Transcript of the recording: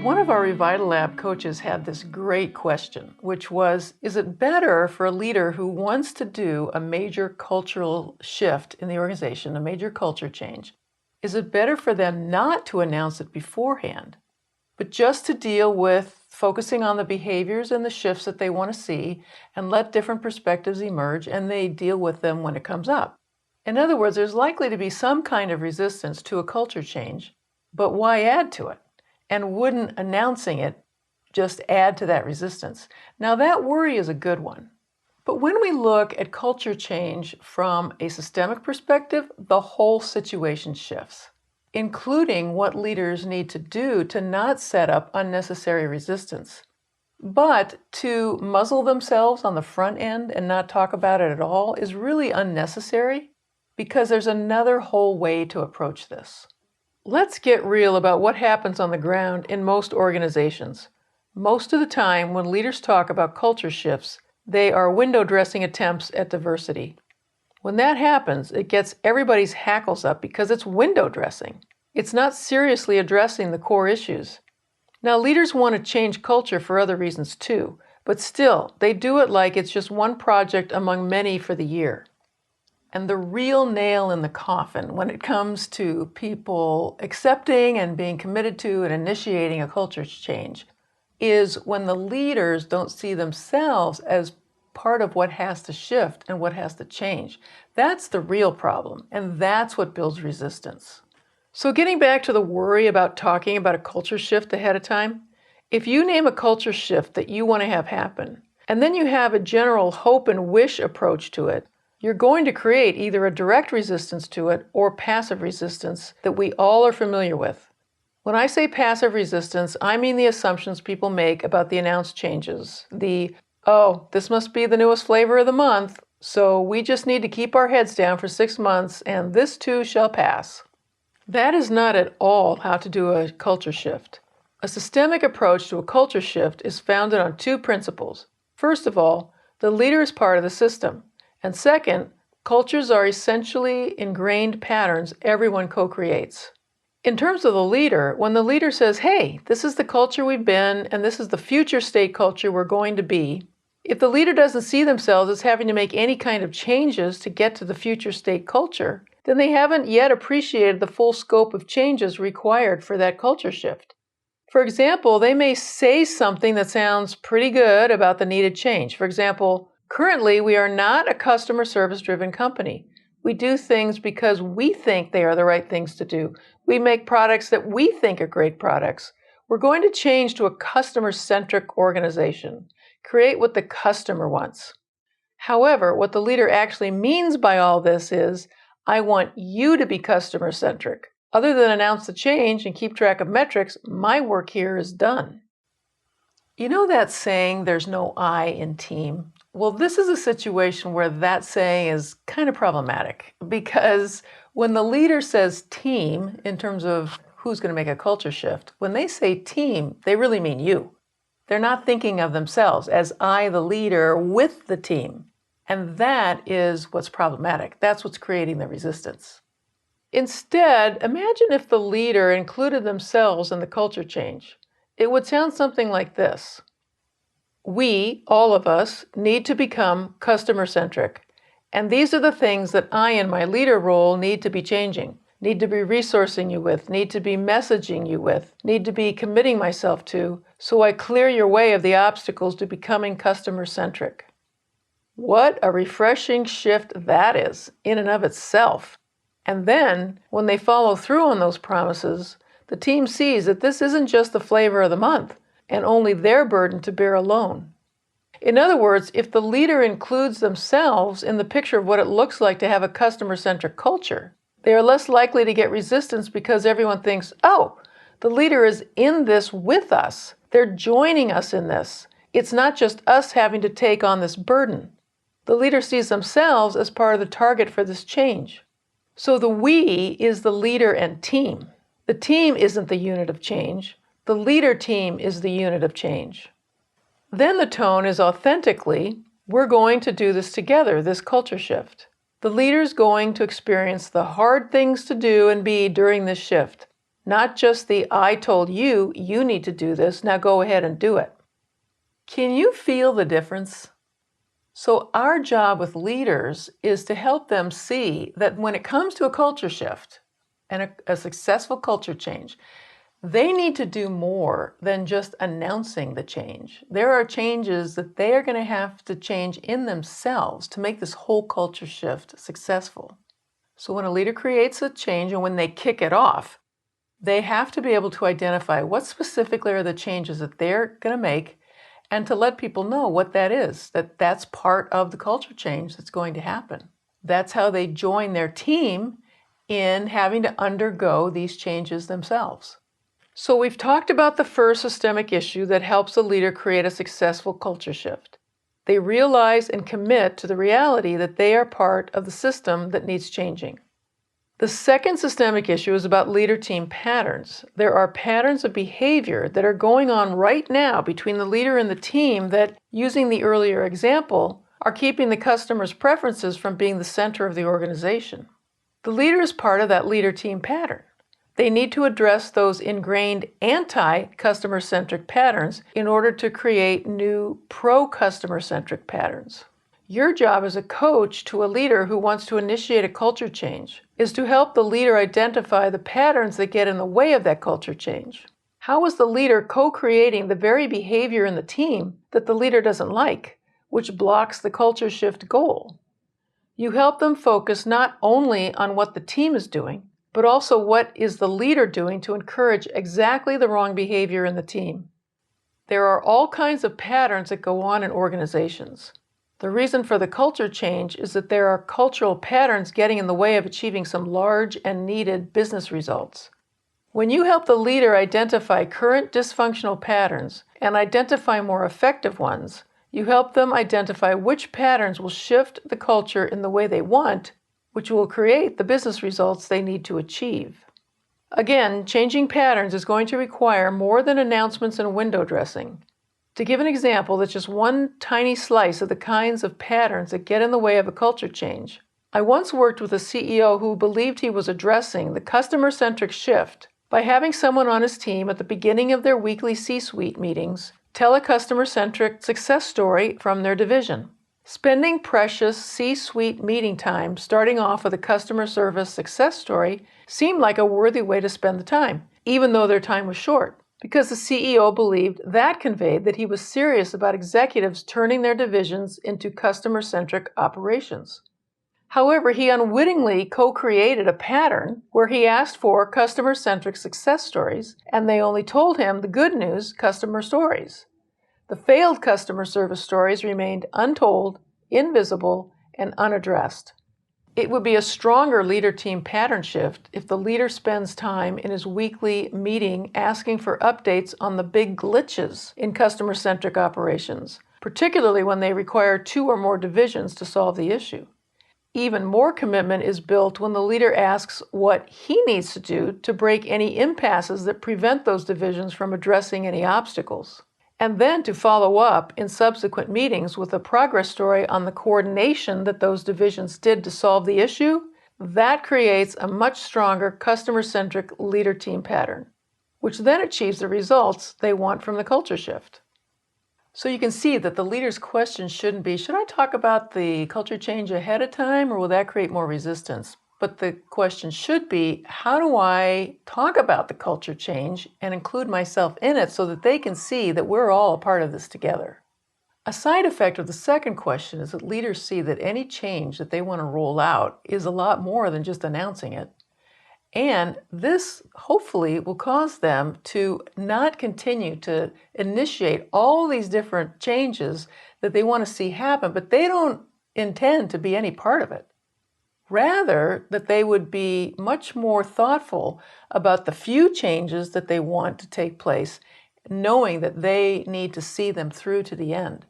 One of our Revital Lab coaches had this great question, which was, is it better for a leader who wants to do a major cultural shift in the organization, a major culture change, is it better for them not to announce it beforehand, but just to deal with focusing on the behaviors and the shifts that they want to see and let different perspectives emerge and they deal with them when it comes up? In other words, there's likely to be some kind of resistance to a culture change, but why add to it? And wouldn't announcing it just add to that resistance? Now that worry is a good one. But when we look at culture change from a systemic perspective, the whole situation shifts, including what leaders need to do to not set up unnecessary resistance. But to muzzle themselves on the front end and not talk about it at all is really unnecessary because there's another whole way to approach this. Let's get real about what happens on the ground in most organizations. Most of the time, when leaders talk about culture shifts, they are window dressing attempts at diversity. When that happens, it gets everybody's hackles up because it's window dressing. It's not seriously addressing the core issues. Now, leaders want to change culture for other reasons too, but still, they do it like it's just one project among many for the year. And the real nail in the coffin when it comes to people accepting and being committed to and initiating a culture change is when the leaders don't see themselves as part of what has to shift and what has to change. That's the real problem, and that's what builds resistance. So getting back to the worry about talking about a culture shift ahead of time, if you name a culture shift that you want to have happen, and then you have a general hope and wish approach to it, you're going to create either a direct resistance to it or passive resistance that we all are familiar with. When I say passive resistance, I mean the assumptions people make about the announced changes. Oh, this must be the newest flavor of the month, so we just need to keep our heads down for 6 months and this too shall pass. That is not at all how to do a culture shift. A systemic approach to a culture shift is founded on 2 principles. First of all, the leader is part of the system. And second, cultures are essentially ingrained patterns everyone co-creates. In terms of the leader, when the leader says, hey, this is the culture we've been and this is the future state culture we're going to be, if the leader doesn't see themselves as having to make any kind of changes to get to the future state culture, then they haven't yet appreciated the full scope of changes required for that culture shift. For example, they may say something that sounds pretty good about the needed change. For example, currently, we are not a customer service-driven company. We do things because we think they are the right things to do. We make products that we think are great products. We're going to change to a customer-centric organization, create what the customer wants. However, what the leader actually means by all this is, I want you to be customer-centric. Other than announce the change and keep track of metrics, my work here is done. You know that saying, there's no I in team? Well, this is a situation where that saying is kind of problematic because when the leader says team in terms of who's going to make a culture shift, when they say team, they really mean you. They're not thinking of themselves as I, the leader, with the team. And that is what's problematic. That's what's creating the resistance. Instead, imagine if the leader included themselves in the culture change. It would sound something like this. We, all of us, need to become customer-centric. And these are the things that I, in my leader role, need to be changing, need to be resourcing you with, need to be messaging you with, need to be committing myself to, so I clear your way of the obstacles to becoming customer-centric. What a refreshing shift that is, in and of itself. And then, when they follow through on those promises, the team sees that this isn't just the flavor of the month, and only their burden to bear alone. In other words, if the leader includes themselves in the picture of what it looks like to have a customer-centric culture, they are less likely to get resistance because everyone thinks, oh, the leader is in this with us. They're joining us in this. It's not just us having to take on this burden. The leader sees themselves as part of the target for this change. So the we is the leader and team. The team isn't the unit of change. The leader team is the unit of change. Then the tone is authentically, we're going to do this together, this culture shift. The leader's going to experience the hard things to do and be during this shift. not just the "I told you, you need to do this, now go ahead and do it." Can you feel the difference? So our job with leaders is to help them see that when it comes to a culture shift and a successful culture change, they need to do more than just announcing the change. There are changes that they are going to have to change in themselves to make this whole culture shift successful. So when a leader creates a change and when they kick it off, they have to be able to identify what specifically are the changes that they're going to make and to let people know what that is, that that's part of the culture change that's going to happen. That's how they join their team in having to undergo these changes themselves. So we've talked about the first systemic issue that helps a leader create a successful culture shift. They realize and commit to the reality that they are part of the system that needs changing. The second systemic issue is about leader-team patterns. There are patterns of behavior that are going on right now between the leader and the team that, using the earlier example, are keeping the customer's preferences from being the center of the organization. The leader is part of that leader-team pattern. They need to address those ingrained anti-customer-centric patterns in order to create new pro-customer-centric patterns. Your job as a coach to a leader who wants to initiate a culture change is to help the leader identify the patterns that get in the way of that culture change. How is the leader co-creating the very behavior in the team that the leader doesn't like, which blocks the culture shift goal? You help them focus not only on what the team is doing, but also what is the leader doing to encourage exactly the wrong behavior in the team. There are all kinds of patterns that go on in organizations. The reason for the culture change is that there are cultural patterns getting in the way of achieving some large and needed business results. When you help the leader identify current dysfunctional patterns and identify more effective ones, you help them identify which patterns will shift the culture in the way they want, which will create the business results they need to achieve. Again, changing patterns is going to require more than announcements and window dressing. To give an example that's just one tiny slice of the kinds of patterns that get in the way of a culture change, I once worked with a CEO who believed he was addressing the customer-centric shift by having someone on his team at the beginning of their weekly C-suite meetings tell a customer-centric success story from their division. Spending precious C-suite meeting time starting off with a customer service success story seemed like a worthy way to spend the time, even though their time was short, because the CEO believed that conveyed that he was serious about executives turning their divisions into customer-centric operations. However, he unwittingly co-created a pattern where he asked for customer-centric success stories, and they only told him the good news customer stories. The failed customer service stories remained untold, invisible, and unaddressed. It would be a stronger leader-team pattern shift if the leader spends time in his weekly meeting asking for updates on the big glitches in customer-centric operations, particularly when they require 2 or more divisions to solve the issue. Even more commitment is built when the leader asks what he needs to do to break any impasses that prevent those divisions from addressing any obstacles, and then to follow up in subsequent meetings with a progress story on the coordination that those divisions did to solve the issue. That creates a much stronger customer-centric leader-team pattern, which then achieves the results they want from the culture shift. So you can see that the leader's question shouldn't be, should I talk about the culture change ahead of time, or will that create more resistance? But the question should be, how do I talk about the culture change and include myself in it so that they can see that we're all a part of this together? A side effect of the second question is that leaders see that any change that they want to roll out is a lot more than just announcing it. And this hopefully will cause them to not continue to initiate all these different changes that they want to see happen, but they don't intend to be any part of it. Rather, that they would be much more thoughtful about the few changes that they want to take place, knowing that they need to see them through to the end.